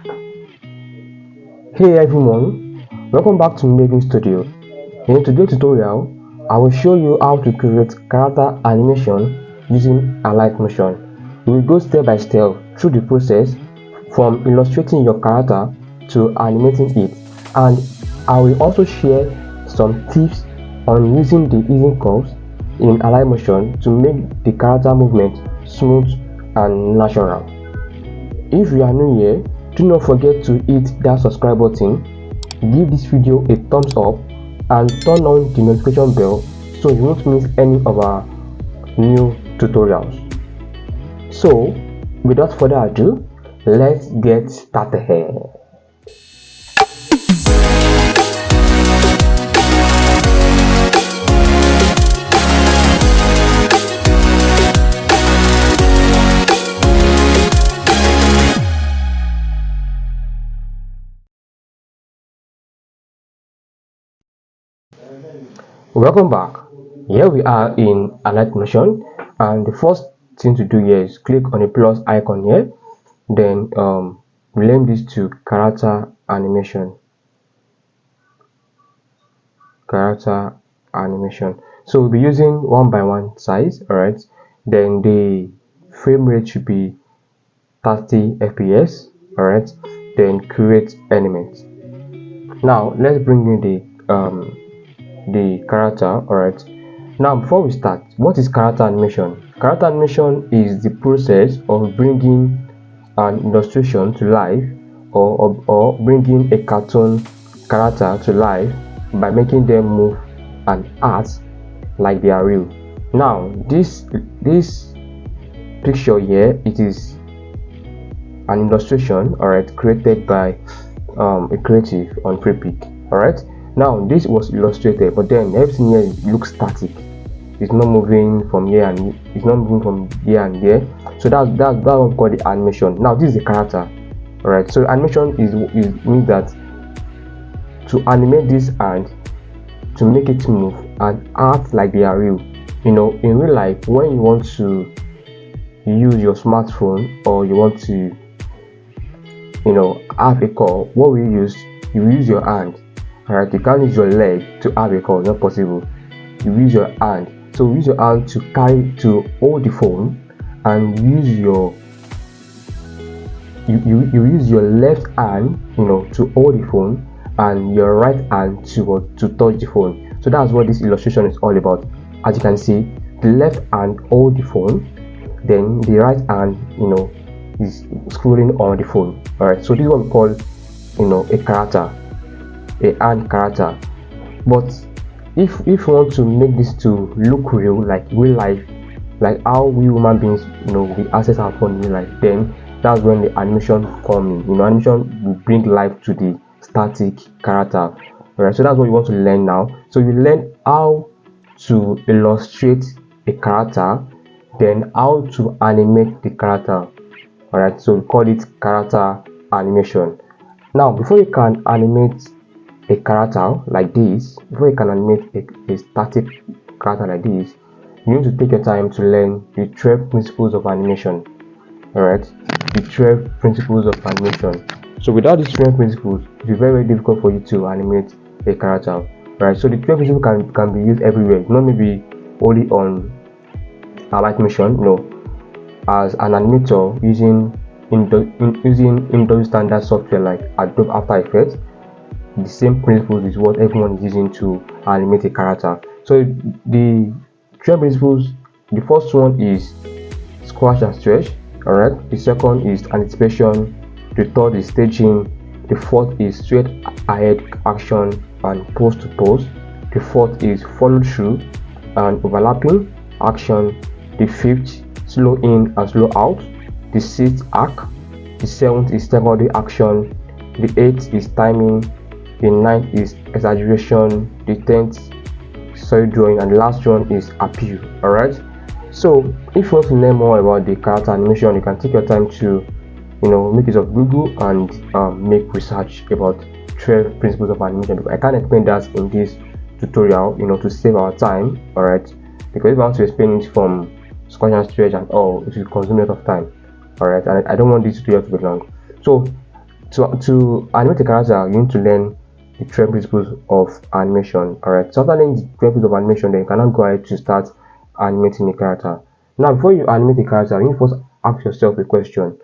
Hey everyone, welcome back to Making Studio. In today's tutorial, I will show you how to create character animation using Alight Motion. We will go step by step through the process from illustrating your character to animating it, and I will also share some tips on using the easing curves in Alight Motion to make the character movement smooth and natural. If you are new here, do not forget to hit that subscribe button, give this video a thumbs up and turn on the notification bell so you won't miss any of our new tutorials. So without further ado, let's get started here. Welcome back. Here we are in Alight Motion, and the first thing to do here is click on the plus icon here, then rename this to character animation. So we'll be using 1:1 size, alright. Then the frame rate should be 30 fps, alright. Then create element. Now let's bring in the character. Alright, now before we start, what is character animation? Character animation is the process of bringing an illustration to life or bringing a cartoon character to life by making them move and act like they are real. Now this picture here, it is an illustration, alright, created by a creative on Freepik. Alright, now this was illustrated, but then everything here looks static. It's not moving from here and it's not moving from here and there. So that's what we call the animation. Now this is the character. Alright, so animation means that to animate this and to make it move and act like they are real. You know, in real life, when you want to use your smartphone or you want to, you know, have a call, what we use, you use your hand. Alright, you can't use your leg to have a call, not possible. You use your hand. So use your hand to hold the phone, and use your you use your left hand, you know, to hold the phone, and your right hand to touch the phone. So that's what this illustration is all about. As you can see, the left hand hold the phone, then the right hand, you know, is scrolling on the phone. Alright, so this is what we call, you know, a character, a hand character. But if you want to make this to look real, like real life, like how we human beings, you know, we access our phone in real life, then that's when the animation comes in. You know, animation will bring life to the static character. Alright, so that's what you want to learn now. So you learn how to illustrate a character, then how to animate the character. Alright, so we call it character animation. Now before you can animate a character like this, before you can animate a static character like this, you need to take your time to learn the 12 principles of animation. Alright, the 12 principles of animation. So without these 12 principles, it will be very difficult for you to animate a character. Right, so the 12 principles can be used everywhere, not maybe only on Alight Motion. No, as an animator using industry standard software like Adobe After Effects, the same principles is what everyone is using to animate a character. So the 12 principles, the first one is squash and stretch. Alright, the second is anticipation, the third is staging, the fourth is straight ahead action and pose to pose, the fourth is follow through and overlapping action, the fifth slow in and slow out, the sixth arc, the seventh is secondary action, the eighth is timing, the ninth is exaggeration, the 10th solid drawing, and the last one is appeal. Alright, so if you want to learn more about the character animation, you can take your time to, you know, make use of Google and make research about 12 principles of animation, because I can't explain that in this tutorial, you know, to save our time. Alright, because if I want to explain it from scratch and stretch and all, it will consume a lot of time. Alright, and I don't want this tutorial to be long. So To animate a character, you need to learn the 12 principles of animation. Alright, so after learning the 12 principles of animation, then you cannot go ahead to start animating a character. Now, before you animate a character, you need to first ask yourself a question.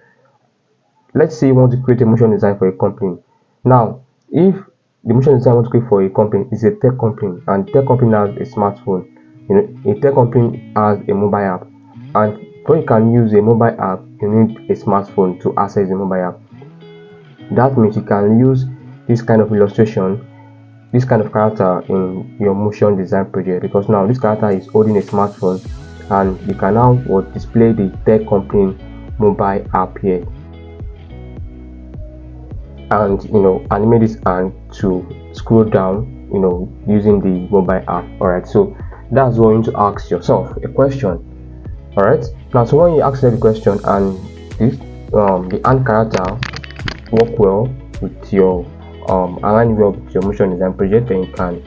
Let's say you want to create a motion design for a company. Now, if the motion design you want to create for a company is a tech company, and tech company has a smartphone, a tech company has a mobile app, and before you can use a mobile app, you need a smartphone to access the mobile app. That means you can use this kind of illustration, this kind of character in your motion design project, because now this character is holding a smartphone and you can now display the tech company mobile app here, and animate this hand to scroll down using the mobile app. Alright, so that's what you need to ask yourself a question. Alright, now so when you ask the question and this the hand character work well with your align well with your motion design project, then you can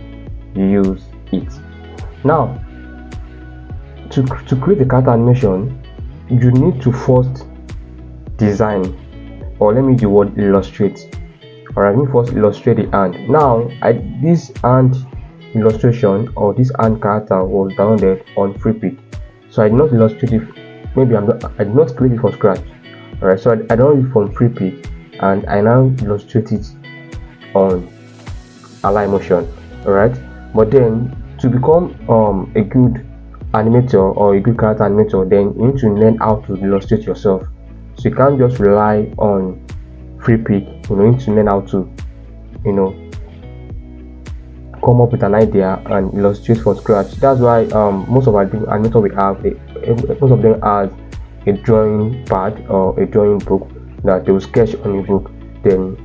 use it. Now to create a character animation, you need to first design, or let me use the word illustrate. Alright, let me first illustrate the hand. Now this hand illustration or this hand character was downloaded on Freepik, so I did not illustrate it. Maybe I did not create it from scratch. Alright, so I downloaded it from Freepik and I now illustrate it on Alight Motion. Alright, but then to become a good animator or a good character animator, then you need to learn how to illustrate yourself. So you can't just rely on Freepik. You need to learn how to come up with an idea and illustrate from scratch. That's why most of our animators we have most of them has a drawing pad or a drawing book that they will sketch on a book, then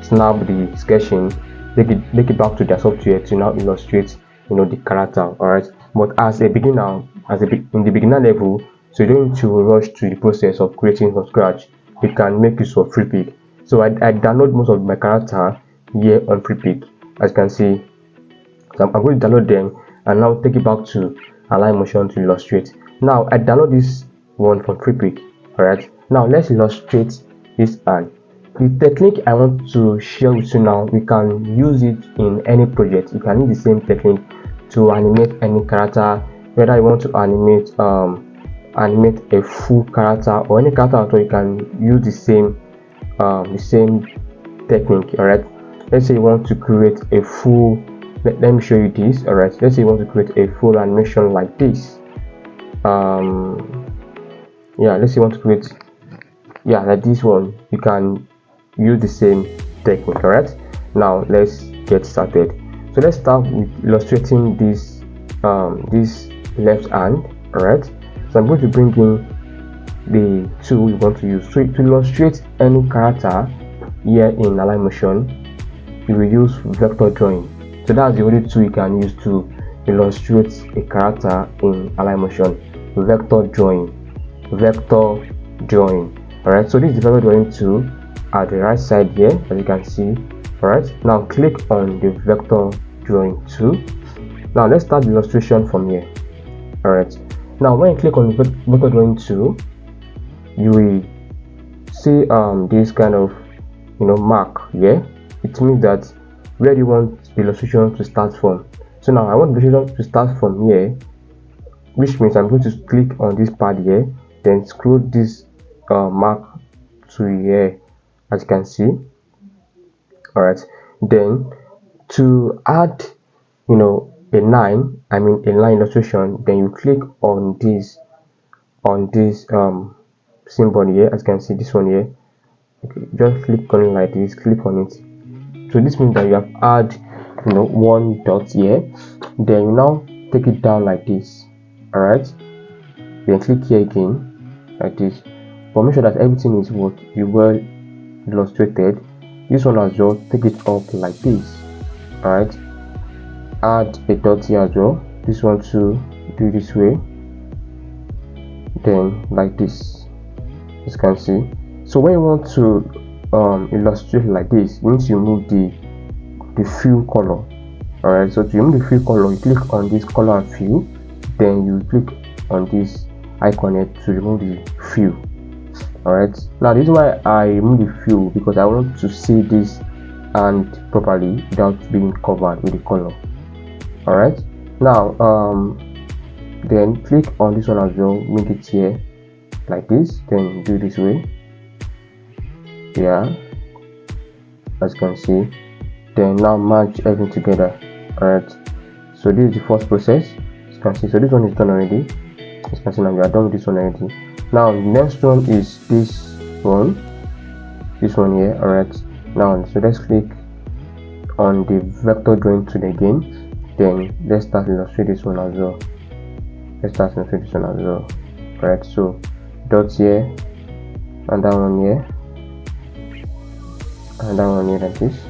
snap the sketching, take it back to their software to now illustrate the character. Alright, but as a beginner, in the beginner level, so you don't need to rush to the process of creating from scratch. You can make use of Freepik. So I download most of my character here on Freepik, as you can see. So I'm going to download them and now take it back to Alight Motion to illustrate. Now I download this one from Freepik. Alright, now let's illustrate this hand. The technique I want to share with you now, we can use it in any project. You can use the same technique to animate any character, whether you want to animate a full character or any character at all. You can use the same technique. Alright, let's say you want to create a full, let me show you this. Alright, let's say you want to create a full animation like this. Let's say you want to create like this one. You can use the same technique. Alright, now let's get started. So let's start with illustrating this this left hand. Alright, so I'm going to bring in the tool we want to use. So to illustrate any character here in Alight Motion, you will use vector drawing. So that's the only tool you can use to illustrate a character in Alight Motion. Vector drawing. Alright, so this is the vector drawing tool at the right side here, as you can see. Alright, now click on the vector drawing tool. Now let's start the illustration from here. Alright, now when you click on the vector drawing tool, you will see this kind of mark here. It means that where do you want the illustration to start from. So now I want the illustration to start from here, which means I'm going to click on this pad here, then scroll this mark to here, as you can see. Alright, then to add a line illustration, then you click on this symbol here, as you can see, this one here. Okay, just click on it like this, click on it. So this means that you have add one dot here, then you now take it down like this. Alright, then click here again like this, but make sure that everything is well illustrated. This one as well, take it up like this. Alright, add a dot here as well. This one to do this way, then like this, as you can see. So when you want to illustrate like this, you need to remove the fill color. Alright, so to remove the fill color, you click on this color and fill, then you click on this icon here to remove the fill. Alright, now this is why I remove the fill, because I want to see this and properly without being covered with the color. Alright, now then click on this one as well, make it here like this, then do this way. Yeah, as you can see, then now merge everything together. Alright, so this is the first process, as you can see. So this one is done already. As you can see, now we are done with this one already. Now the next one is this one here. Alright, now so let's click on the vector drawing tool again, then let's start illustrate this one as well. Alright, so dots here, and that one here, and that one here, like this.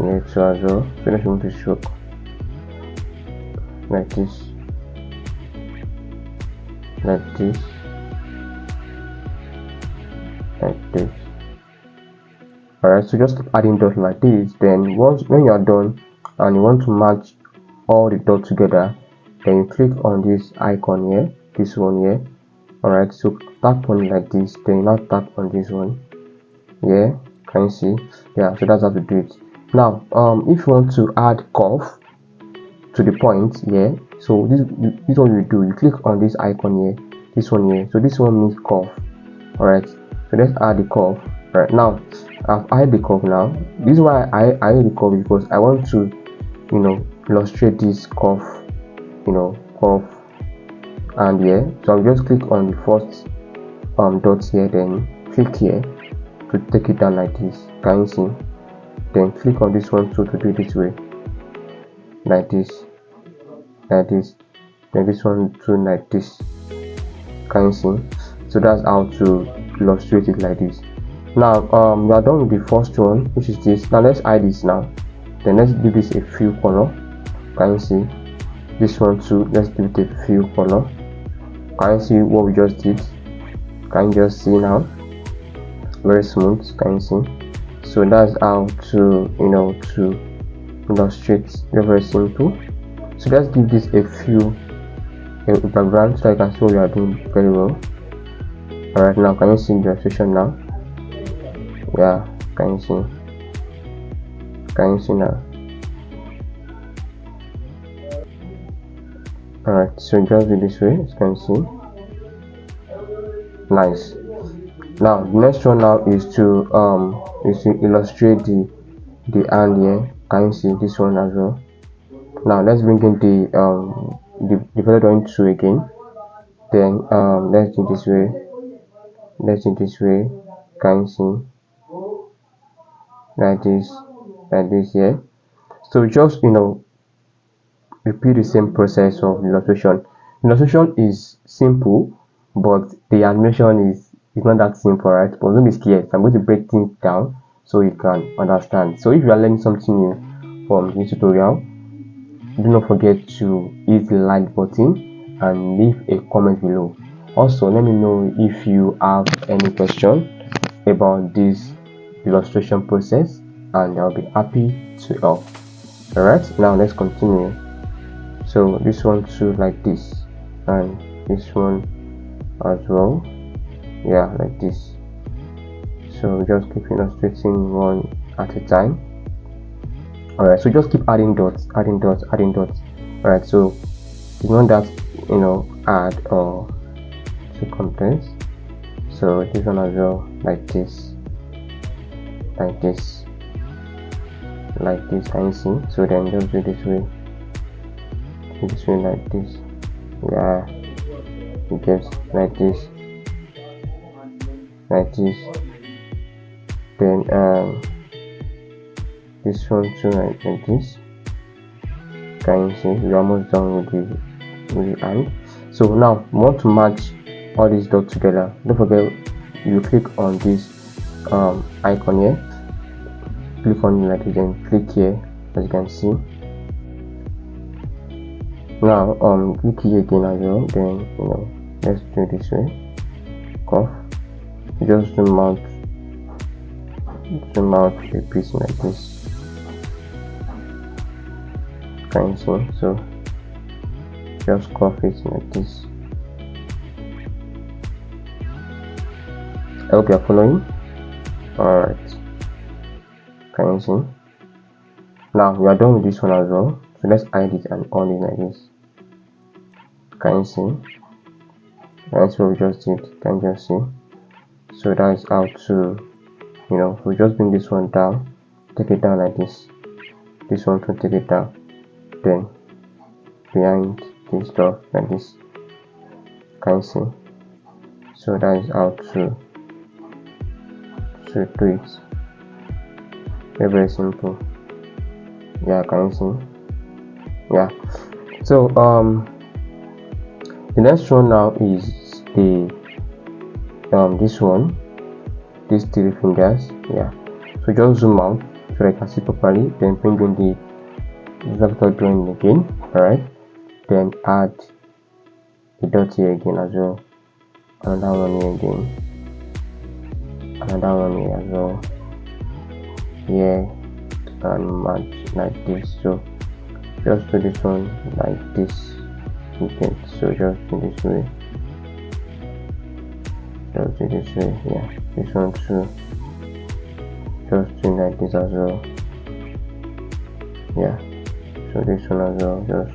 Here too as well. So let's move the stroke like this, like this, like this. Alright, so just keep adding dots like this. Then when you are done and you want to match all the dots together, then you click on this icon here, this one here. Alright, so tap on it like this, then you now tap on this one. Yeah, can you see? Yeah, so that's how to do it. Now if you want to add curve to the point here, so this one you do, you click on this icon here, this one here. So this one means curve. Alright, so let's add the curve. Right, now I've added the curve. Now this is why I added the curve, because I want to illustrate this curve, curve. And here, so I'll just click on the first dot here, then click here to take it down like this. Can you see? Then click on this one too to do it this way, like this, like this. Then this one too, like this. Can you see? So that's how to illustrate it like this. Now we are done with the first one, which is this. Now let's hide this now. Then let's give this a fill color. Can you see? This one too, let's give it a fill color. Can you see what we just did? Can you just see now? Very smooth. Can you see? So that's how to to illustrate. Very simple. So let's give this a few background so I can see what we are doing very well. Alright, now can you see the illustration now? Yeah, can you see? Can you see now? Alright, so just do this way, as you can see. Nice. Now the next one now is to illustrate the hand here. Can you see this one as well? Now let's bring in the vector drawing tool again. Then let's do this way. Can you see? Like this here. So just repeat the same process of illustration. Illustration is simple, but the animation is not that simple, right? But don't be scared. I'm going to break things down so you can understand. So if you are learning something new from this tutorial, do not forget to hit the like button and leave a comment below. Also, let me know if you have any question about this illustration process, and I'll be happy to help. Alright, now let's continue. So this one too, like this, and this one as well. Yeah, like this. So just keep illustrating one at a time. Alright, so just keep adding dots. Alright, so you want that add or circumference. So this one as well, like this, can you see? So then just do this way, like this. Yeah, it gets like this, then this one too, like this. Can you see? We're almost done with the hand. So now we want to match all these dots together. Don't forget, you click on this icon here, click on it like this, then click here, as you can see. Now click here again as well, then let's do this way. Curve. Just zoom out a piece like this. Can you see? So just curve it like this. hope you are following. Alright, can you see? Now we are done with this one as well, so let's hide it and on it like this. Can you see? That's what we just did. Can you just see? So that is how to, we just bring this one down, take it down like this. This one to take it down, then behind this stuff like this. Can you see? So that is how to do it. Very simple. Yeah, can you see? Yeah. So the next one now is the this one, these 3 fingers. Yeah. So just zoom out so I can see properly. Then bring in the vector drawing again. Alright. Then add a dot here again as well. Another one here again. Another one here as well. Here and match like this. So just do this one like this. Okay, so just do this way. Just do this way. Yeah, this one too. Just do like this as well. Yeah, so this one as well. Just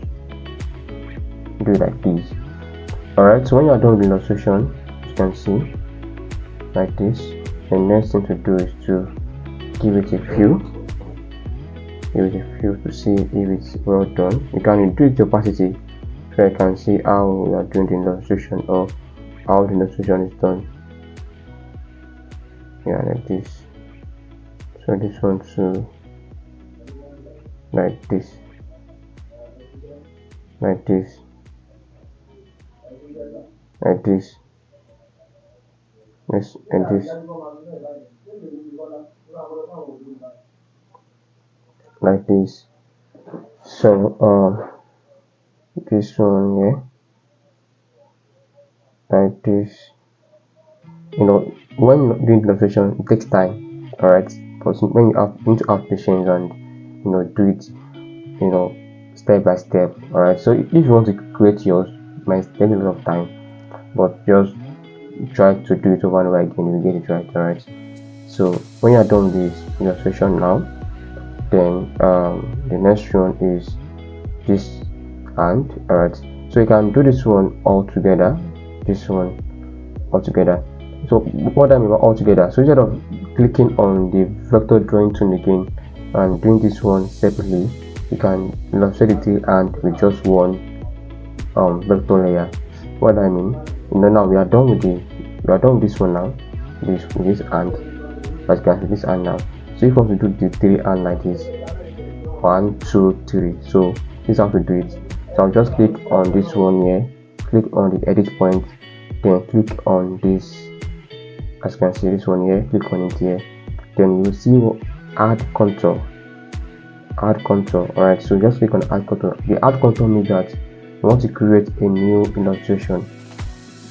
do it like this. Alright, so when you are done with the illustration, you can see like this. The next thing to do is to give it a feel. Give it a feel to see if it's well done. You can reduce the opacity so I can see how you are doing the illustration or how the illustration is done. Yeah, like this. So this one too, like this, like this, like this, yes, and this, like this. So this one here, like this. When you're doing illustration, it takes time. Alright, but when you need to have patience and do it step by step. Alright, so if you want to create yours, it might take a lot of time, but just try to do it over and over again. You get it right. Alright, so when you are done with this illustration now, then the next one is this hand. Alright, so you can do this one all together, this one all together. So what I mean by all together, so instead of clicking on the vector drawing tool again and doing this one separately, you can illustrate the 3 hand with just one vector layer. What I mean, now we are done with this one now, this hand, as you can see this hand now. So if you want to do the 3 hand like this, 1 2 3, so this is how to do it. So I'll just click on this one here, click on the edit point, then click on this, as you can see this one here, click on it here, then you will see add contour. Alright, so just click on add contour. The add contour means that you want to create a new illustration.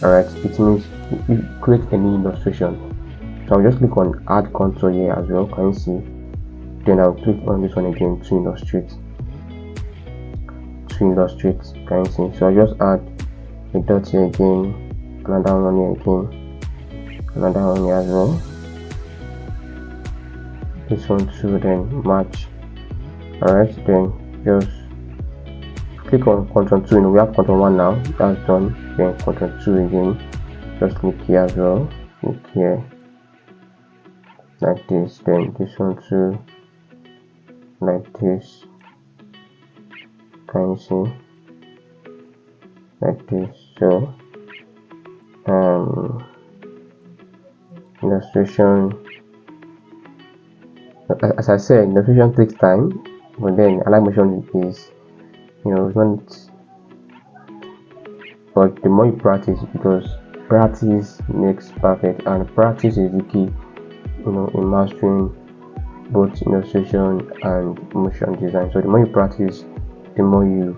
Alright, it means you create a new illustration. So I'll just click on add contour here as well. Can you see? Then I'll click on this one again to illustrate. Can you see? So I'll just add a dot here again, another one here again, another one here as well. This one too, then match. Alright, then just click on control 2. We have control 1 now, that's done. Then control 2 again, just click here as well, click here like this, then this one too, like this. Can you see? Like this. So illustration, as I said, illustration takes time, but then Alight Motion is not, but the more you practice, because practice makes perfect, and practice is the key in mastering both illustration and motion design. So the more you practice, the more you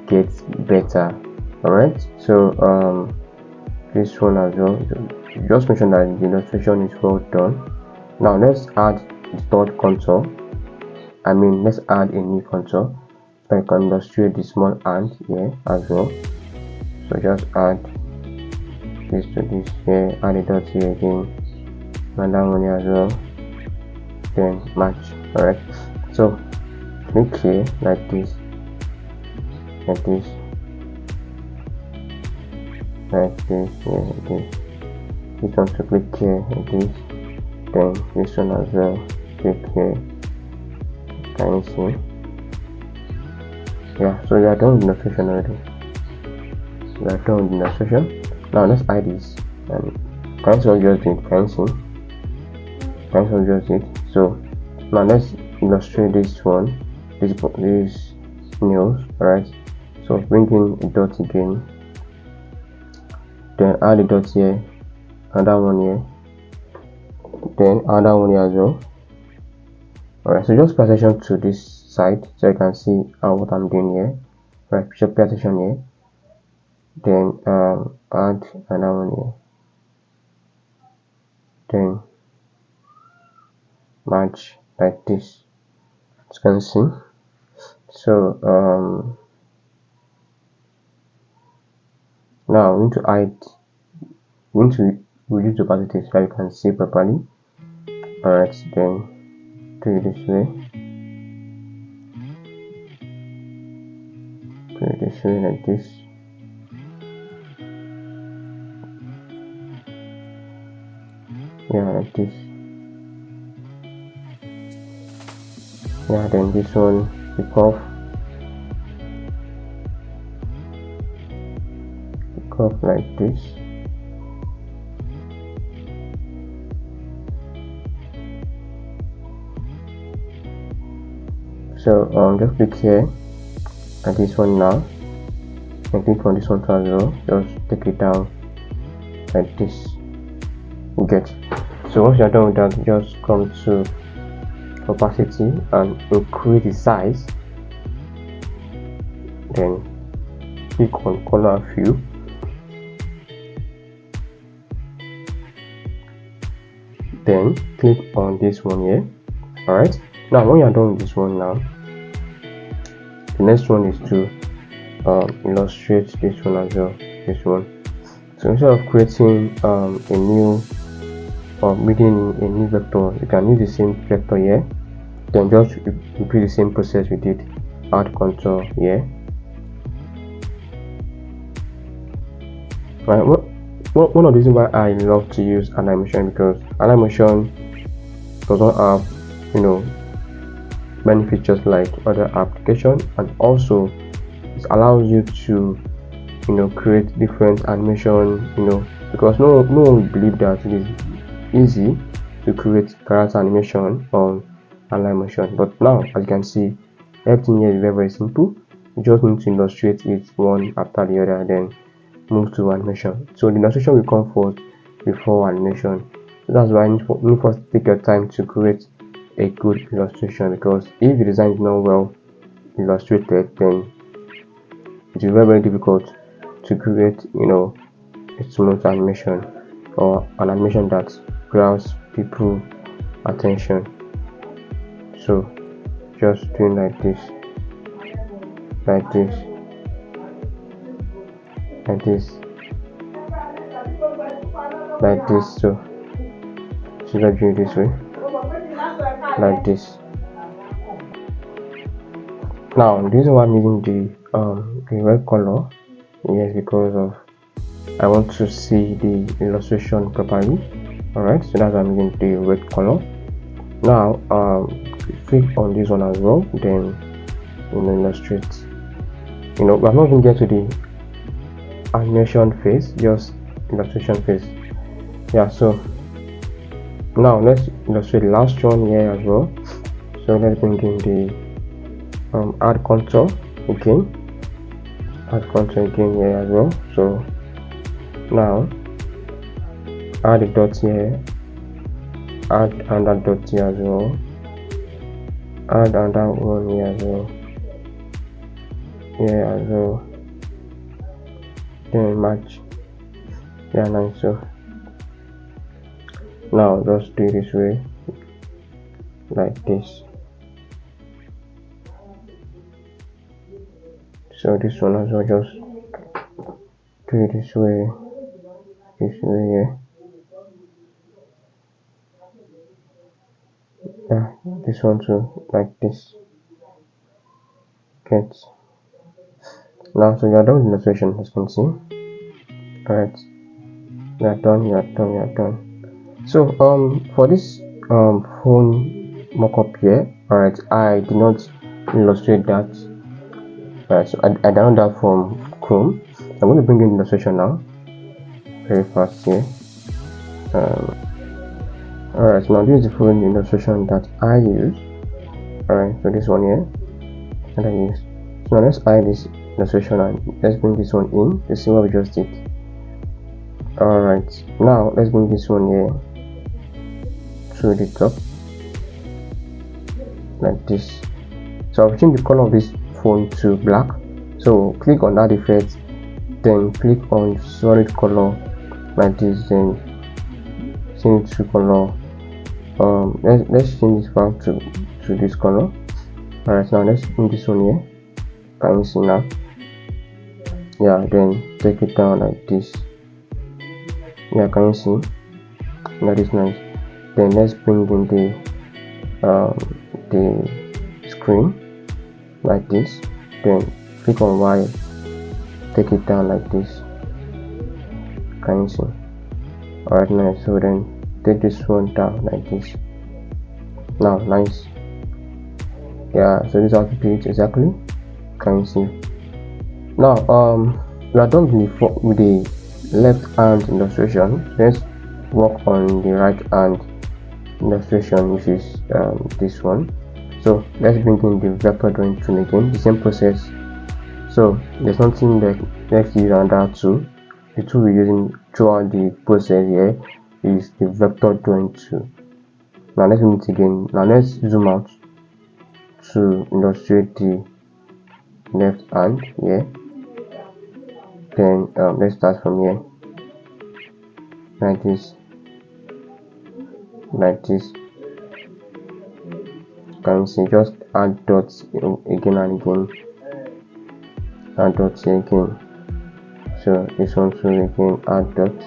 get better. Alright, so this one as well, just mention that the illustration is well done. Now let's add the third contour. Let's add a new contour. So I can illustrate the small hand here as well. So just add this to this here, add a dot here again, and that one here as well, then match. Alright, so click here like this, like this, like this, yeah, like this. This one to click here like this, then this one as well, click here. Can you see? Yeah, so we are done with the illustration already. We are done with the illustration. Now let's hide this. And cancel just it. Can you see? Cancel just it. So now let's illustrate this one. This nails. Alright. So bring in a dot again. Then add a dot here. Another one here. Then another one here as well. Alright. So just pay attention to this side so you can see what I'm doing here. Right. Just pay attention here. Then add another one here. Then match like this, as you can see. So now we need to hide, we need to reduce the opacity so you can see properly. Alright, then do it this way, do it this way like this. Yeah, like this. Yeah, then this one pick off like this. So just click here at this one now, and click on this one as well. Just take it down like this. You get. So once you're done with that, just come to opacity and increase the size. Then click on color fill. Then click on this one here. Alright. Now when you're done with this one now, the next one is to illustrate this one as well. This one. So instead of creating a new or making a new vector, you can use the same vector here. Then just repeat the same process we did. Add contour here. Right. One of the reasons why I love to use Alight Motion, because Alight Motion does not have, many features like other applications, and also it allows you to, create different animation, because no one will believe that it is easy to create character animation on Alight Motion. But now, as you can see, everything here is very, very simple. You just need to illustrate it one after the other, then move to animation. So the illustration will come first before animation. So that's why you need first take your time to create a good illustration, because if the design is not well illustrated, then it is very, very difficult to create a smooth animation or an animation that grabs people attention. So just doing like this, like this, like this, like this. So should I do it this way, like this? Now the reason why I'm using the red color is because of I want to see the illustration properly. Alright, so that's why I'm using the red color. Now click on this one as well, then illustrate. We have not even get to the animation phase, just illustration phase. Yeah, so now let's illustrate the last one here as well. So let's bring in the add contour again, here as well. So now add a dot here, add another dot here as well, add another one here as well, then match. Yeah, nice. So now just do it this way, like this. So this one as well, just do it this way, here. Yeah, this one too, like this. Get. Now, so you are done with the illustration, as you can see. Alright, you are done, you are done, you are done. So for this phone mockup here, alright, I did not illustrate that. Alright, so I downloaded that from Chrome. I'm going to bring in illustration now, very fast here. Alright, so now this is the phone illustration that I use. Alright, so this one here that I use. So now let's hide this illustration and let's bring this one in to see what we just did. Alright, now let's bring this one here to the top like this. So I've changed the color of this phone to black. So click on that effect, then click on solid color like this, then change to color. Let's change this back to this color. Alright, now let's bring this one here. Can you see now? Yeah, then take it down like this. Yeah, can you see? That is nice. Then let's bring in the screen like this. Then click on Y, take it down like this. Can you see? Alright, nice. So then take this one down like this. Now, nice. Yeah, so this is how to do it exactly. Can you see? Now, we are done with the left hand illustration. Let's work on the right hand illustration, which is this one. So let's bring in the vector drawing tool again, the same process. So there's something like let's use another tool. The tool we're using throughout the process here is the vector drawing tool. Now let's do it again. Now let's zoom out to illustrate the left hand here. Then let's start from here like this, like this. Can you see? Just add dots again and again, add dots here again. So this one too again, add dots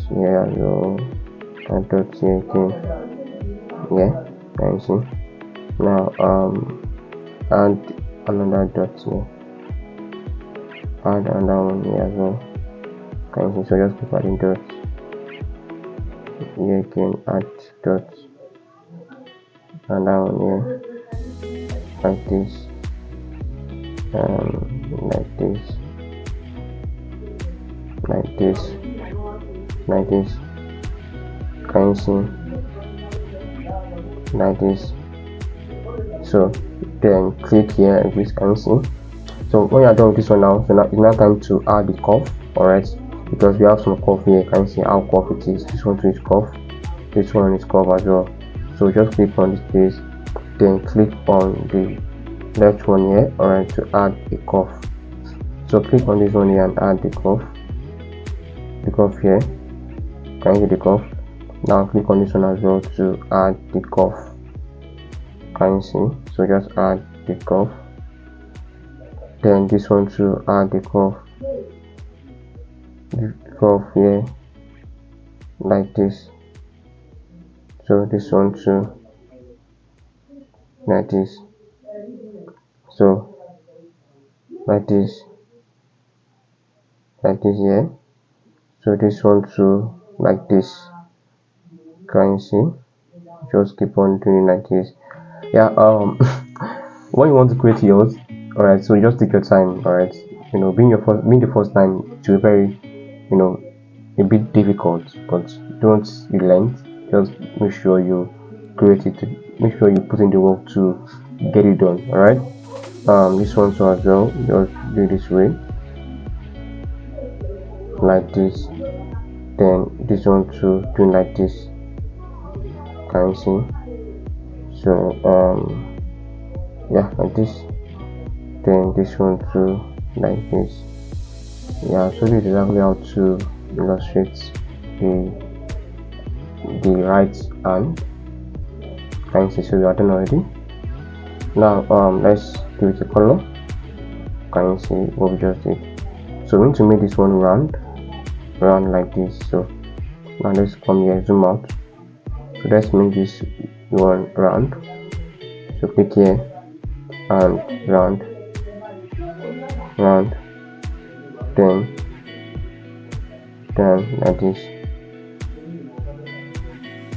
here as well, add dots here again. Yeah, can you see? Now add another dot here, add another one here as well. Can you see? So just keep adding dots here again, add dots, and down here like this, like this, like this, like this. Can you see? Like this. So then click here and this. Can you see? So when you are done with this one now, so now it's now time to add the curve. Alright, because we have some curve here. Can you see how curve it is? This one too is curve, this one is curve as well. So just click on this place, then click on the left one here, alright, to add a curve. So click on this one here and add the curve here. Can you see the curve? Now click on this one as well to add the curve. Can you see? So just add the curve. Then this one to add the curve here like this. So this one too like this. So like this here. So this one too like this. Can you see? Just keep on doing like this. Yeah, when you want to create yours, alright, so just take your time. Alright, you know, being the first time, it will be very, you know, a bit difficult, but don't relent. Just make sure you create it, make sure you put in the work to get it done. Alright, this one too as well, just do this way like this. Then this one too, do like this. Can you see? So yeah, like this. Then this one too like this. Yeah, so this is exactly how to illustrate the right hand. Can you see? So we are done already. Now let's give it a color. Can you see what we just did? So we need to make this one round like this. So now let's come here, zoom out So let's make this one round. So click here and round, then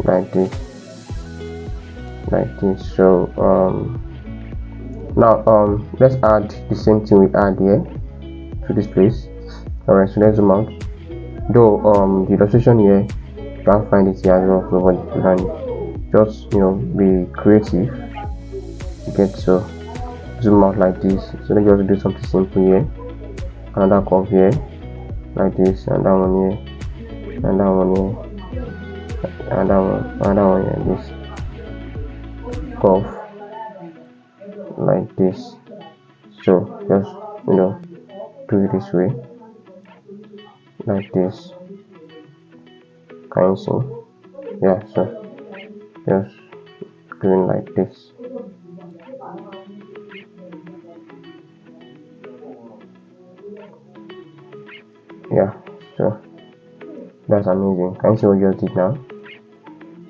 like this, so now let's add the same thing we add here to this place. Alright, so let's zoom out. Though the illustration here you can't find it here as well, so but you can just be creative. You get, so zoom out like this. So let's just do something simple here. Another curve here like this, another one here, another one here, another one here, this curve like this. So just do it this way like this. Can you see? Yeah, so just doing like this. Yeah, so that's amazing. Can you see what you just did now?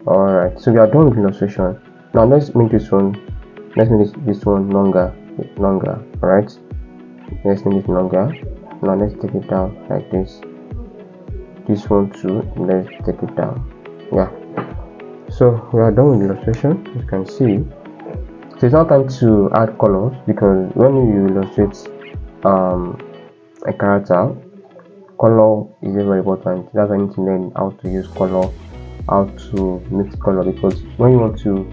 Alright, so we are done with illustration. Now let's make this one longer. Alright, let's make it longer. Now let's take it down like this. This one too, let's take it down. Yeah, so we are done with illustration. As you can see, so it's now time to add colors, because when you illustrate a character, color is very important. That's why you need to learn how to use color, how to mix color, because when you want to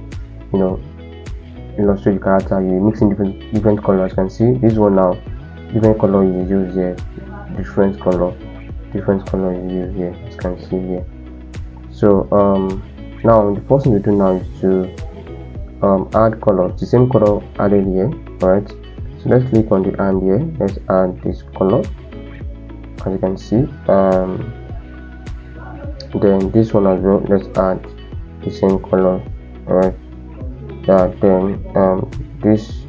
illustrate the character, you mix in different colors. You can see this one now, different color you use here, different color you use here, as you can see here. So now the first thing we do now is to add colors, the same color added here. Alright, so let's click on the hand here, let's add this color, as you can see. Then this one as well, let's add the same color. Alright, then this,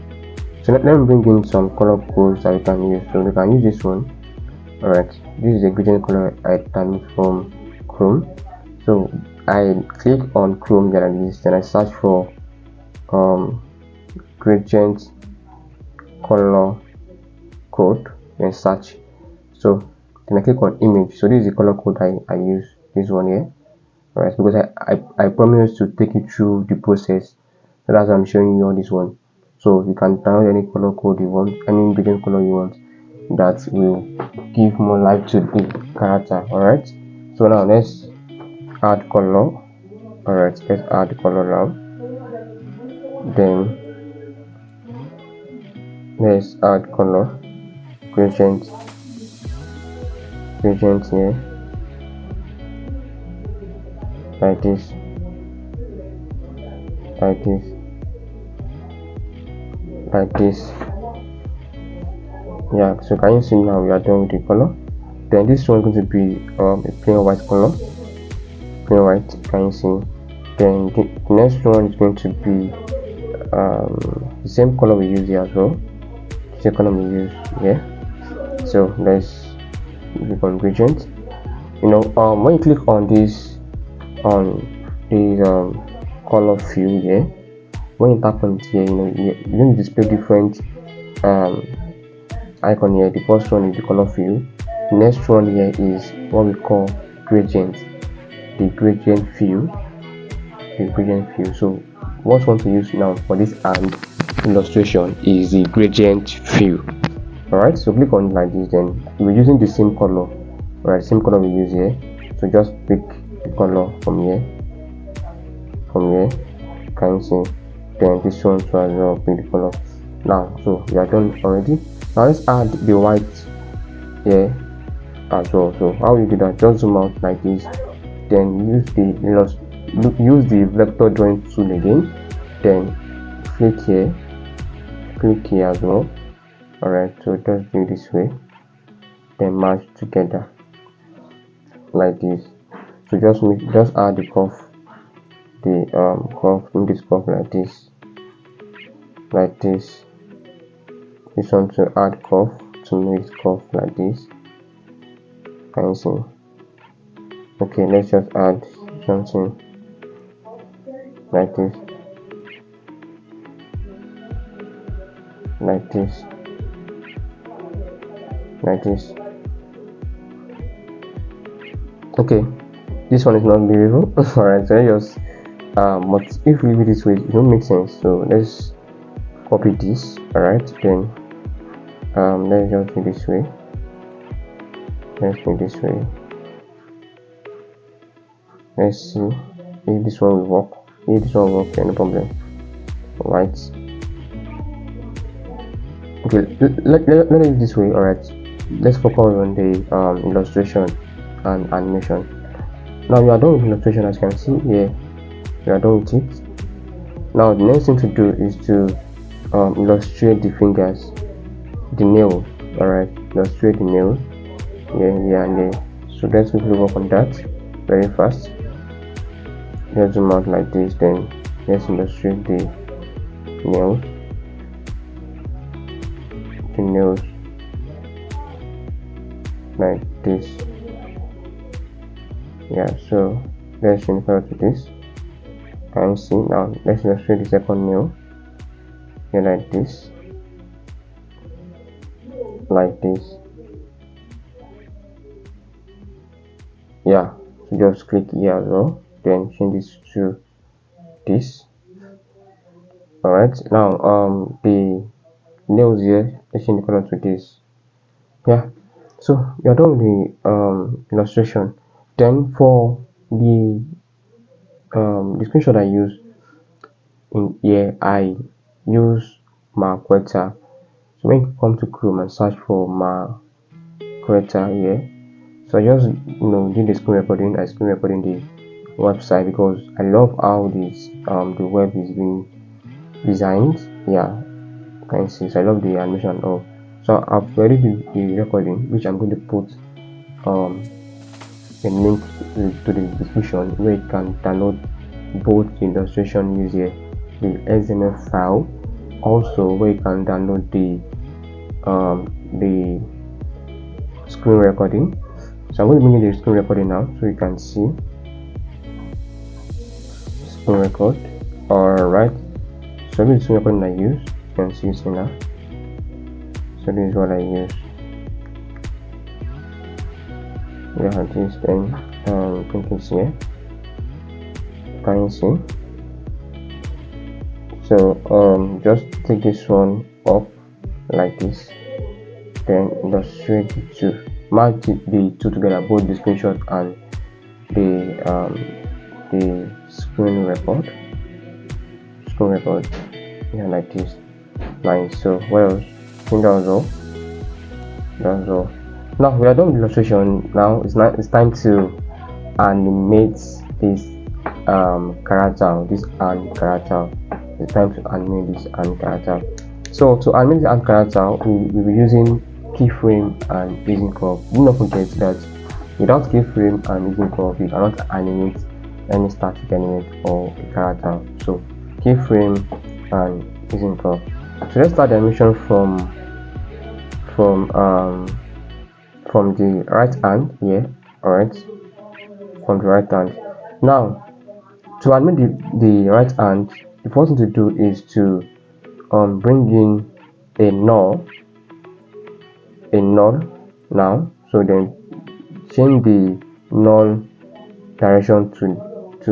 so let me bring in some color codes that we can use. So we can use this one. Alright, this is a gradient color I can from Chrome. So I click on Chrome galleries, then I search for gradient color code, then search. So then I click on image. So this is the color code I use, this one here. Alright, because I promised to take you through the process. So that's why I'm showing you all this one. So you can download any color code you want, any gradient color you want, that will give more life to the character. Alright, so now let's add color. Alright, let's add the color now. Then let's add color gradient here like this, yeah. So can you see now we are done with the color? Then this one is going to be a plain white color, plain white. Can you see? Then the next one is going to be the same color we use here as well, the same color we use here. So let's click on gradient. When you click on this color field here, when you tap on it here, you're going to display different icon here. The first one is the color field. The next one here is what we call gradient, the gradient field. So what we want to use now for this hand illustration is the gradient field. Alright, so click on it like this. Then we're using the same color. Alright, same color we use here. So just pick the color from here. Can you see? Then this one too as well, pick the color. Now, so we are done already. Now let's add the white here as well. So how you do that? Just zoom out like this. Then use the vector drawing tool again. Then click here as well. Alright, so just do this way, then match together like this. So just add the curve, in this curve like this. This one to add curve, to make it curve like this. Can you see? Okay, let's just add something like this, like this, like this. Okay, this one is not beautiful. Alright, so just but if we leave it this way, it don't make sense. So let's copy this. Alright, then let's just do this way. Let's do this way. Let's see if this one will work. If this one will work, then no problem. Alright. Okay, let it do this way. Alright, let's focus on the illustration and animation. Now you are done with illustration, as you can see here. You are done with it. Now the next thing to do is to illustrate the fingers, the nail. Alright, illustrate the nail here and there. So let's quickly work on that very fast. Let's zoom out like this, then let's illustrate the nails. The nails like this. Yeah, so let's change color to this. And see, now let's illustrate the second nail here like this, like this. Yeah, so just click here as well, then change this to this. Alright, now the nails here, let's change the color to this. Yeah, so we are done with the illustration. Then for the screenshot I use in here, I use Marquetta. So when you come to Chrome and search for Marquetta here, so I just did the screen recording. I screen recording the website because I love how this the web is being designed. Yeah, you can see. So I love the animation and all. So I've already did the recording, which I'm going to put a link to the description where you can download both the illustration used here, the XML file, also where you can download the screen recording. So I'm going to bring in the screen recording now, so you can see screen record. Alright, so this is the screen recording I use. You can see it now. So this is what I use. We have this, then click here. Can you see? So just take this one up like this, then illustrate the two, match the two together, both the screenshot and the screen record. Yeah, like this. Nice. So what else? I think that was all. Now we are done with illustration. Now it's time to animate this character, this ant character. It's time to animate this ant character. So to animate the ant character, we'll be using keyframe and using curve. Do not forget that without keyframe and using curve, you cannot animate any static element or a character. So keyframe and using curve. So let's start the animation from the right hand here. Alright, from the right hand. Now to animate the right hand, the first thing to do is to bring in a null now. So then change the null direction to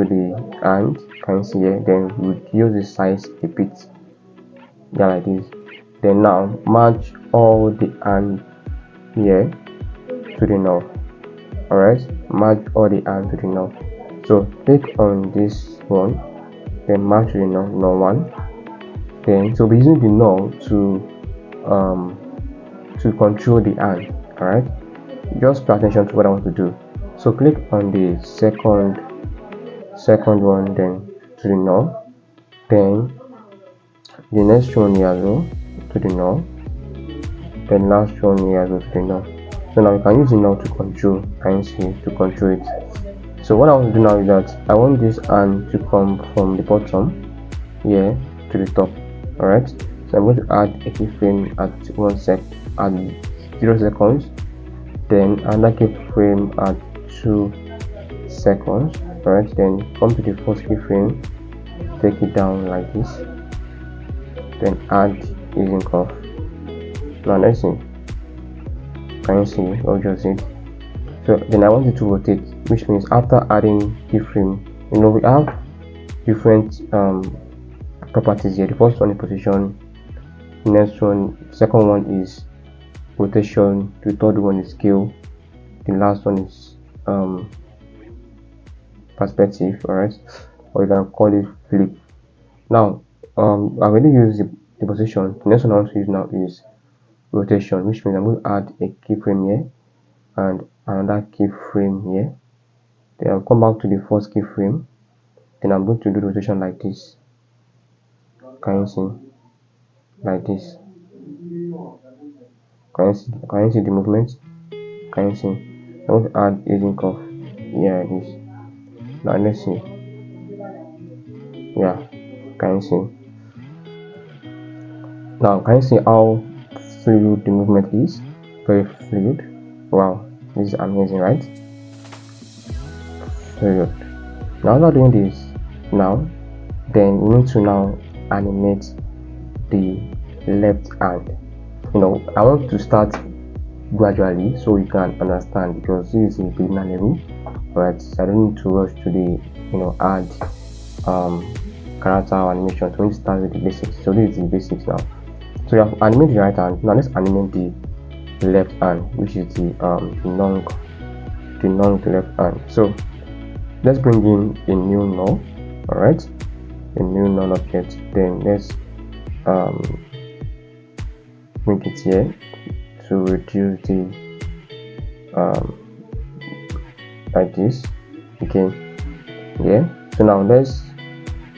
the hand. Can you see here? Then we use the size a bit, yeah, like this. Then now match all the hand here to the null. Alright, match all the hand to the null. So click on this one, then match to the null one. Then so we're using the null to control the hand. Alright, just pay attention to what I want to do. So click on the second one, then to the null, then the next one here as well to the null, then last one here as well to the null. So now you can use the null to control, can you see, to control it. So what I want to do now is that I want this hand to come from the bottom here to the top. Alright, so I'm going to add a keyframe at 0 seconds, then another keyframe at 2 seconds. Alright, then come to the first keyframe, take it down like this, then add using curve. Now let's see, can you see what just did? So then I want it to rotate, which means after adding keyframe, you know, we have different properties here. The first one is position, the next one, second one is rotation, the third one is scale, the last one is perspective, alright, or you can call it flip. Now I already used the position. The next one I want to use now is rotation, which means I'm going to add a keyframe here and another keyframe here. Then I'll come back to the first keyframe, then I'm going to do the rotation like this. Can you see? Like this. Can you see the movement? Can you see? I'm going to add using curve. Yeah, this. Now let's see. Yeah, can you see? Now can you see how fluid the movement is? Very fluid. Wow, this is amazing, right? Fluid. Now after doing this, now then we need to now animate the left hand. You know, I want to start gradually so you can understand, because this is a beginner level, right? So I don't need to rush to the, you know, add character animation. So we need to start with the basics. So this is the basics now. So you have animated the right hand. Now let's animate the left hand, which is the long to left hand. So let's bring in a new null, all right, a new null object. Then let's bring it here to reduce the like this. Okay, yeah. So now let's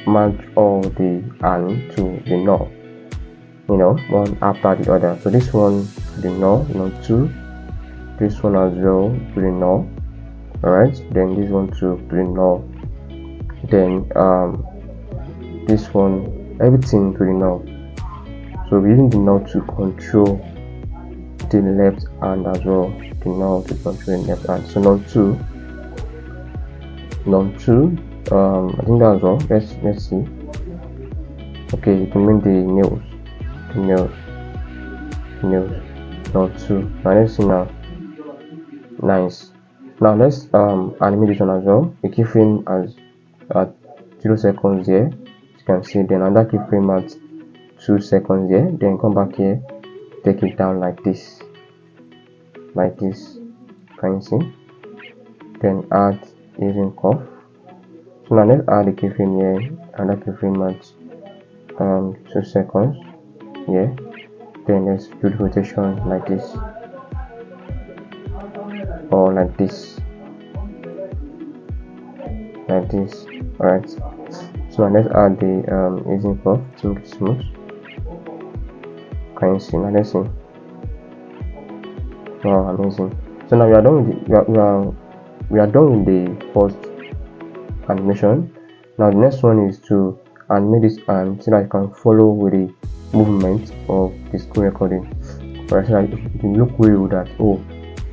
merge all the hand to the null, you know, one after the other. So this one to the null, you know, 2, this one as well to the null, all right, then this one to the null, then this one, everything to the null. So we're using the null to control the left hand as well, the null to control the left hand. So null 2, I think that's all. Let's see. Okay, you can make the nails, null 2. Now let's see now. Nice. Now let's animate this one as well. The keyframe as at 0 seconds here, as you can see, then another keyframe at 2 seconds here, then come back here, take it down like this, can you see? Then add using curve. So now let's add the keyframe here, another keyframe at 2 seconds here, then let's do the rotation like this, or like this, all right. So now let's add the using curve to make it smooth. Can you see? Now let's see. Wow, amazing. So now we are done with we are done with the first animation. Now the next one is to animate this hand so that you can follow with the movement of the screen recording. Right, so that it will look real, that oh,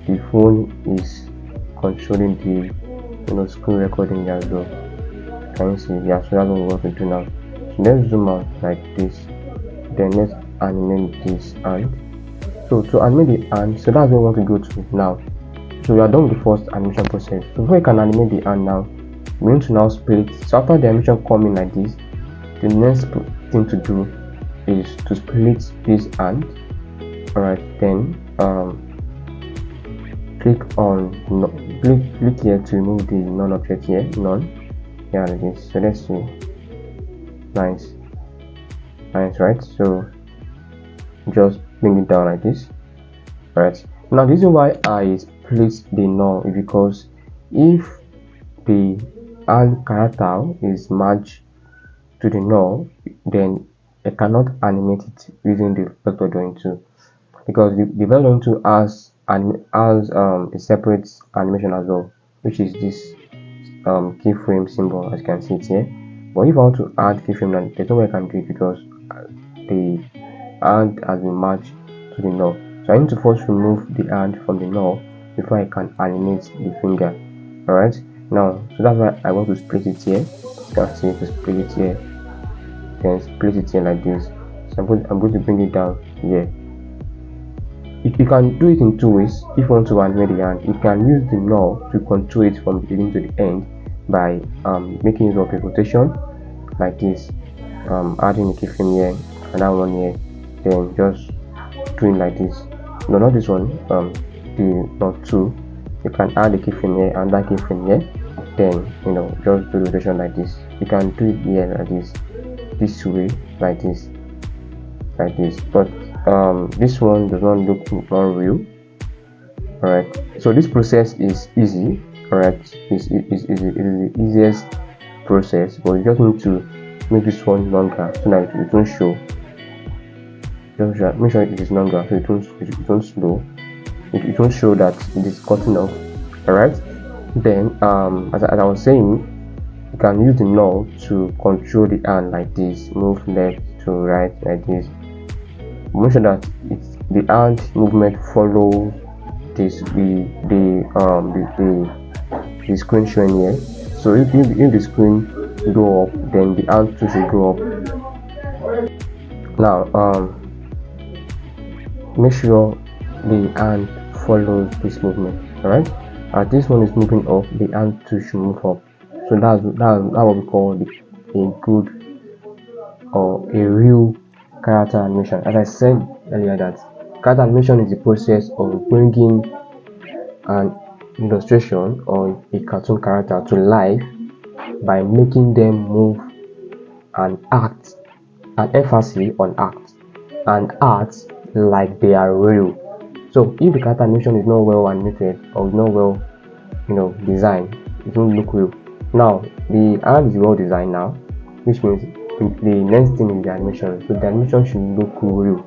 the phone is controlling the, you know, screen recording as well. Can you see? Yeah, so that's what we want to do now. So let's zoom out like this, then let's animate this hand. So to animate the hand, so that's what we want to go to now. So we are done with the first animation process. So before you can animate the hand now, we need to now split. So after the animation coming like this, the next thing to do is to split this hand. Alright, then click here to remove the none object here, none. Yeah, like this. So let's see. Nice, right? So just bring it down like this. Right, now the reason why I split the null is because if the hand character is merged to the null, then I cannot animate it using the vector drawing tool, because the vector drawing tool has a separate animation as well, which is this keyframe symbol, as you can see it here. But if I want to add keyframe, now there's no way I can do it because the hand has been merged to the null. So I need to first remove the hand from the null before I can animate the finger. Alright, now so that's why I want to split it here. You can see to split it here then place it here like this. So I'm going to bring it down here. You can do it in two ways. If you want to animate the hand, you can use the knob to control it from the beginning to the end by making use of a rotation like this, adding a keyframe here and that one here, then just doing like this. No, not this one, the not two. You can add a keyframe here and that keyframe here, then just do rotation like this. You can do it here like this way, like this, but this one does not look unreal. Alright, so this process is easy. Alright, is the easiest process, but you just need to make this one longer so that it won't show. Just make sure it is longer so it won't slow. It won't show that it is cutting off. Alright, then as I was saying, you can use the knob to control the hand like this, move left to right like this. Make sure that the hand movement follows this the screen showing here. So if the screen go up, then the hand too should go up. Now make sure the hand follows this movement. Alright, as this one is moving up, the hand too should move up. So that's what we call a good or a real character animation. As I said earlier, that character animation is the process of bringing an illustration or a cartoon character to life by making them move and act, an emphasis on act, and act like they are real. So if the character animation is not well animated or not well designed, it won't look real. Now the hand is well designed now, which means the next thing is the animation. So the animation should look real.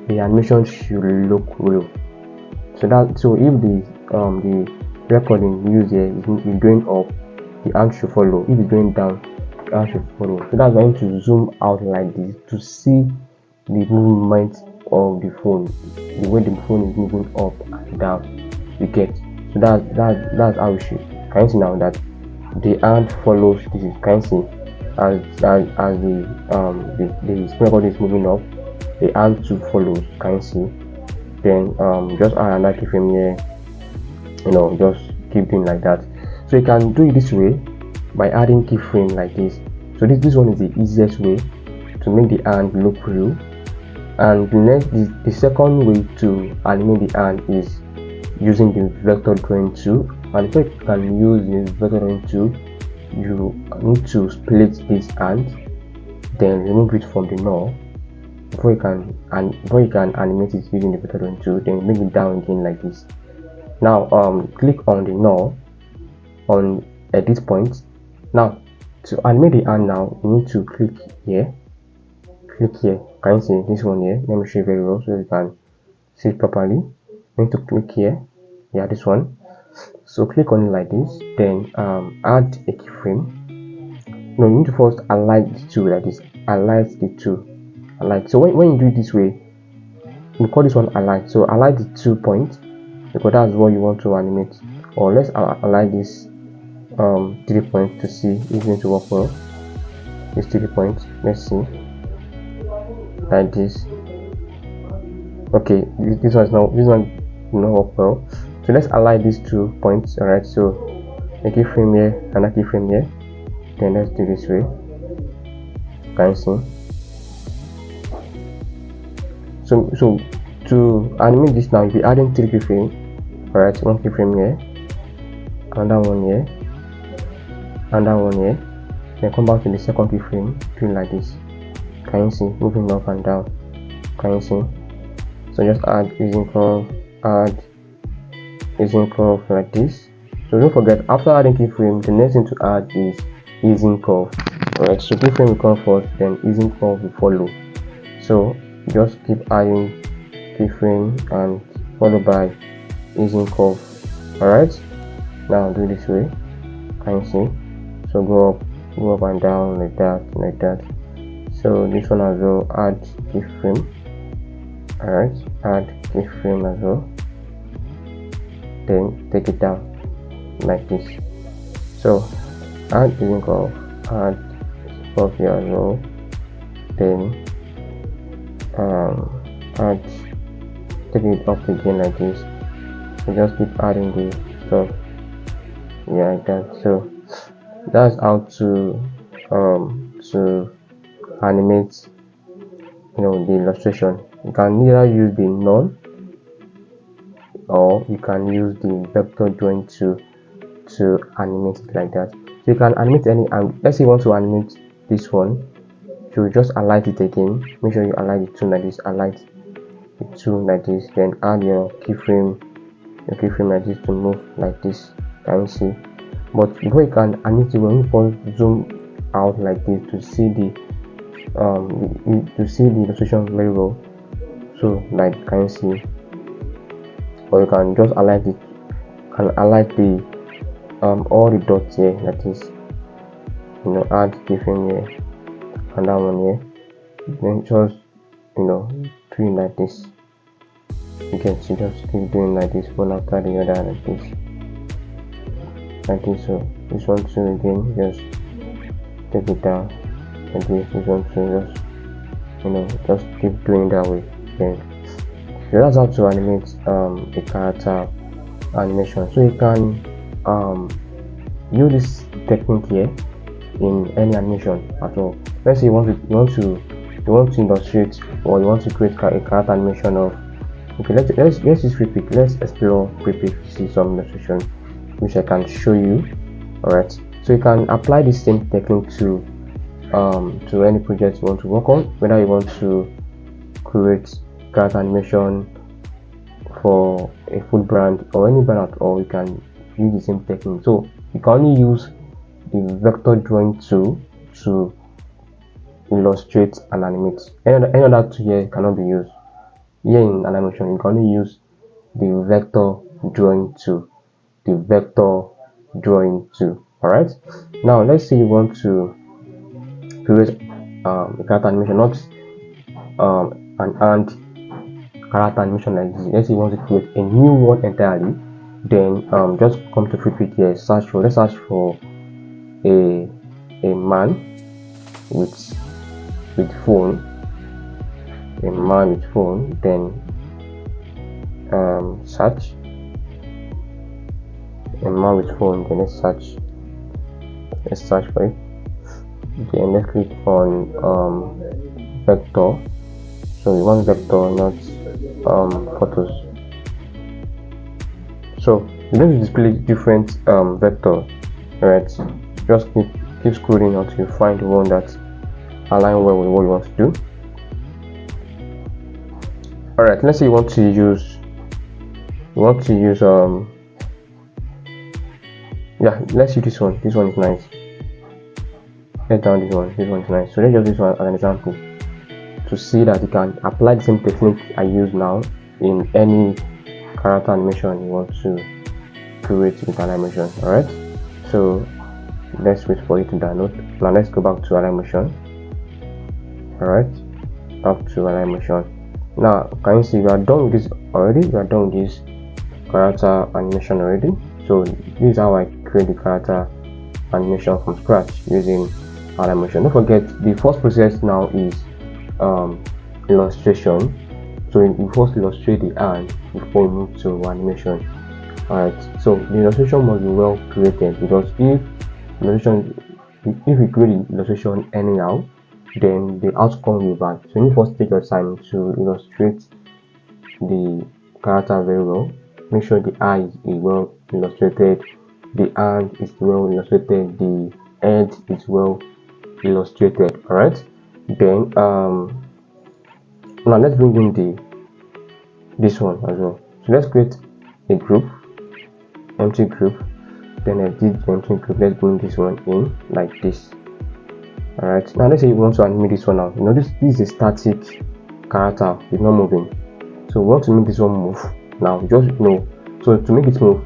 The animation should look real. So if the recording used here is going up, the hand should follow. If it's going down, the hand should follow. So that's why I need to zoom out like this to see the movement of the phone, the way the phone is moving up and down. You get? So that's how we should. Can you see now that the hand follows this? Can you see? As the screen recording is moving up, the hand too follows. Can you see? Then just add another keyframe here. Just keep doing like that. So you can do it this way by adding keyframe like this. So this one is the easiest way to make the hand look real. And the second way to animate the hand is using the vector drawing tool. And if you can use the vector drawing tool, you need to split this hand, then remove it from the knob before you can animate it using the vector drawing tool. Then bring it down again like this. Now click on the knob on edit point. Now to animate the hand, now you need to click here. Can you see this one here? Let me show you very well so you can see it properly. You need to click here. Yeah, this one. So click on it like this, then add a keyframe. No, you need to first alight the two like this. Alight the two. Alight. So when you do it this way, we call this one alight. So alight the 2 points because that's what you want to animate. Or let's alight this 3 points to see if it's going to work well. These 3 points. Let's see. Like this. Okay, this one will not work well. So let's align these 2 points. Alright, so a keyframe here and a keyframe here. Then let's do this way. Can you see? So to animate this now, you'll be adding 3 keyframes. Alright, 1 keyframe here, another one here, another one here. Then come back to the second keyframe, doing like this. Can you see? Moving up and down. Can you see? So just add using curve, like this. So don't forget, after adding keyframe, the next thing to add is easing curve. Alright, so keyframe will come first, then easing curve will follow. So just keep adding keyframe and followed by easing curve. Alright, now do this way. Can you see? So go up and down like that. So this one as well, add keyframe. Alright, add keyframe as well. Then take it down like this. So add easing curve, add curve here as well. then add, take it up again like this. So just keep adding the stuff, yeah, like that. So that's how to animate, the illustration. You can either use the none, or you can use the vector drawing to animate it like that. So you can animate any, and let's say you want to animate this one, so just alight it again. Make sure you alight the tool like this, alight the tool like this, then add your keyframe like this to move like this. Can you see? But before you can animate it, when you first zoom out like this to see the illustration very well. So like, can you see? Or you can just alight it, the all the dots here like this, add keyframe here and that one here, then just doing like this. You can see, just keep doing like this, one after the other like this. So this one too, again, just take it down like this. This one too, just keep doing that way. Then so that's how to animate a character animation. So you can use this technique here in any animation at all. Let's say you want to illustrate, or you want to create a character animation of, okay, let's use Prepic. Let's explore Prepic to see some illustration which I can show you. Alright, so you can apply this same technique to any project you want to work on, whether you want to create character animation for a food brand or any brand at all. You can use the same technique. So you can only use the vector drawing tool to illustrate and animate. Any other tool here cannot be used. Here in animation, you can only use the vector drawing tool. Alright, now let's say you want to create a character animation, not an character animation like this. Let's say you want to create a new one entirely. Then just come to Prepic here, let's search for a man with phone, then search a man with phone, then let's search for it. Then let's click on vector. So we want vector, not photos. So you're going to display different vector. Alright, just keep scrolling until you find the one that align well with what you want to do. Alright, let's say you want to use let's use this one. This one is nice. Let's down this one. This one is nice. So let's use this one as an example to see that you can apply the same technique I use now in any character animation you want to create with an animation. Alright, so let's wait for it to download. Now let's go back to Alight Motion. Alright, back to Alight Motion. Now can you see we are done with this already? We are done with this character animation already. So this is how I create the character animation from scratch using Alight Motion. Don't forget, the first process now is illustration. So you first illustrate the hand before you move to animation. Alright, so the illustration must be well created, because if we create the illustration anyhow, then the outcome will be bad. So you first take your time to illustrate the character very well. Make sure the eye is well illustrated, the hand is well illustrated, the head is well illustrated. Alright, then now let's bring in this one as well. So let's create a group, empty group, then edit the empty group. Let's bring this one in like this. Alright, now let's say you want to animate this one now. This is a static character, it's not moving. So we want to make this one move. Now just so to make it move,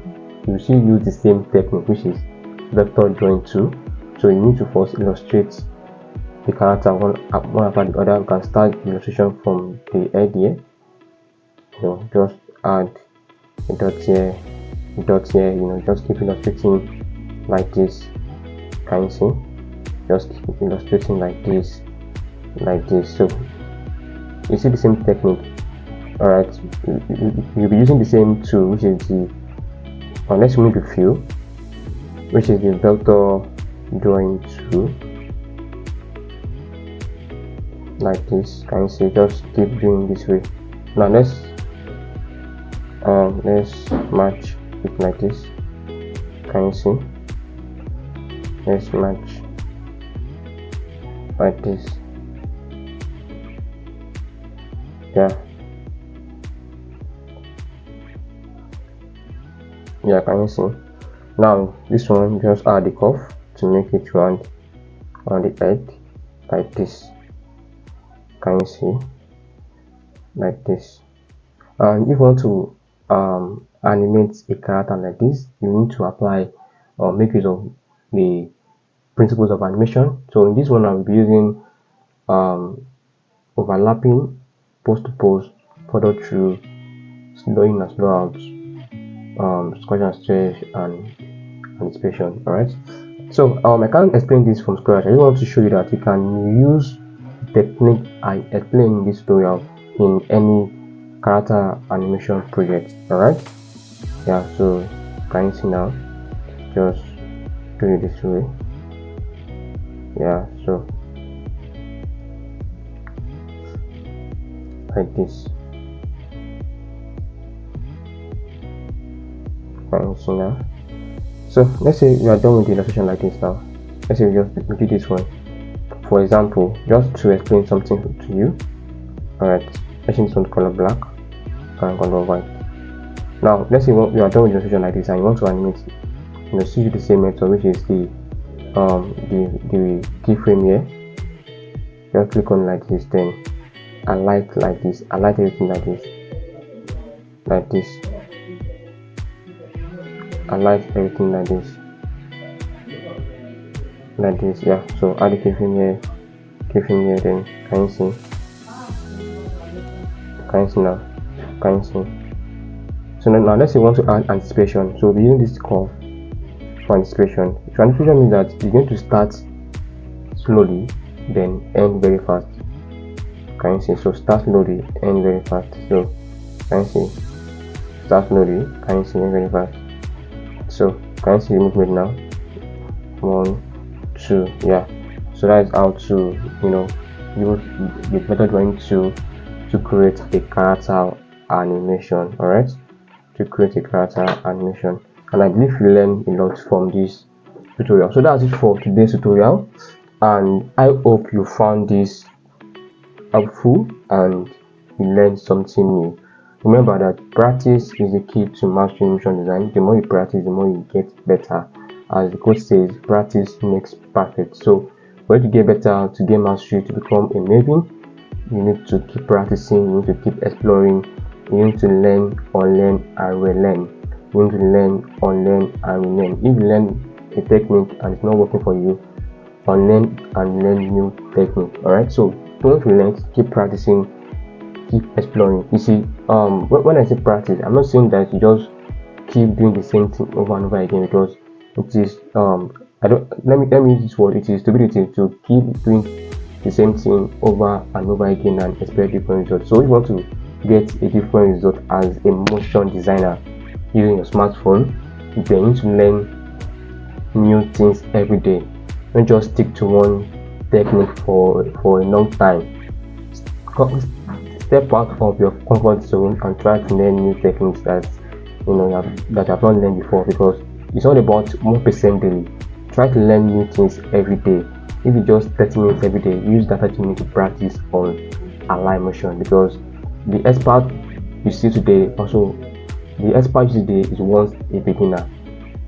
you see use the same technique, which is vector drawing tool. So you need to first illustrate the character one after the other. You can start the illustration from the head here. Just add a dot here, just keep illustrating like this. Can you see? Just keep illustrating like this. like this. So you see the same technique. All right, you'll be using the same tool, which is the let's remove the fill, which is the vector drawing tool, like this. Can you see? Just keep doing this way. Now let's match it like this. Can you see? Let's match like this. Yeah, can you see? Now this one, just add the curve to make it round on the edge like this. Can you see? Like this. And if you want to animate a character like this, you need to apply or make use of the principles of animation. So in this one, I will be using overlapping, post to post, follow through, slow in and slow out, scratch and stretch, and anticipation. All right. So I can't explain this from scratch. I just want to show you that you can use the technique I explained in this tutorial in any character animation project. All right. Yeah. So can you see now? Just do it this way. Yeah. So like this. Can you see now? So let's say we are done with the illustration like this now. Let's say we do this one. For example, just to explain something to you. Alright, let's change some color black and color white. Now let's say we are done with the illustration like this and you want to animate it. You know, see the same method, which is the keyframe here. Just click on like this, then alight like this, alight everything like this, like this. Alight everything like this, yeah. So add the keyframe here, then can you see? Can you see now? Can you see? So now let's say we want to add anticipation. So we'll be using this curve for anticipation. So anticipation means that you're going to start slowly, then end very fast. Can you see? So start slowly, end very fast. So can you see? Start slowly, can you see? End very fast. So can you see the movement now? 1, 2, yeah. So that is how to use the method drawing tool to create a character animation. All right, to create a character animation, and I believe you learned a lot from this tutorial. So that's it for today's tutorial, and I hope you found this helpful and you learned something new. Remember that practice is the key to mastering motion design. The more you practice, the more you get better. As the quote says, practice makes perfect. So for you to get better, to get mastery, to become a maven, you need to keep practicing, you need to keep exploring, you need to learn, unlearn, and relearn. You need to learn, unlearn, and relearn. If you learn a technique and it's not working for you, unlearn and learn new technique. Alright, so don't relent, keep practicing, keep exploring. You see, when I say practice, I'm not saying that you just keep doing the same thing over and over again, because it is let me use this word, it is stupidity to keep doing the same thing over and over again and expect different results. So if you want to get a different result as a motion designer using your smartphone, you need to learn new things every day. Don't just stick to one technique for a long time. Step out of your comfort zone and try to learn new techniques that that I've not learned before, because it's all about 1% daily. Try to learn new things every day. If you just 30 minutes every day, use that 30 minutes to practice on Alight Motion, because the expert you see today is once a beginner,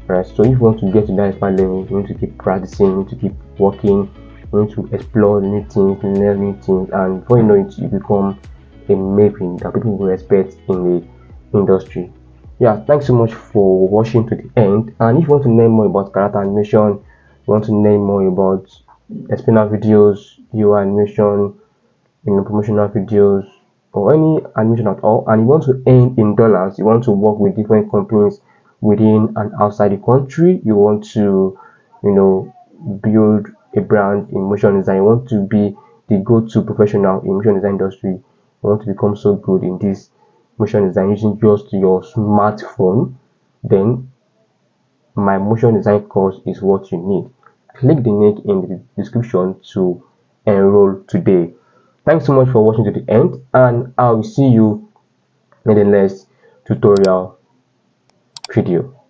right? So if you want to get to that expert level, you need to keep practicing, you need to keep working, you need to explore new things, learn new things, and before you know it, you become a maven that people will respect in the industry. Yeah, thanks so much for watching to the end. And if you want to learn more about character animation, you want to learn more about explainer videos, UI animation, promotional videos, or any animation at all, and you want to earn in dollars, you want to work with different companies within and outside the country, you want to build a brand in motion design, you want to be the go-to professional in motion design industry, you want to become so good in this motion design using just your smartphone, then my motion design course is what you need. Click the link in the description to enroll today. Thanks so much for watching to the end, and I will see you in the next tutorial video.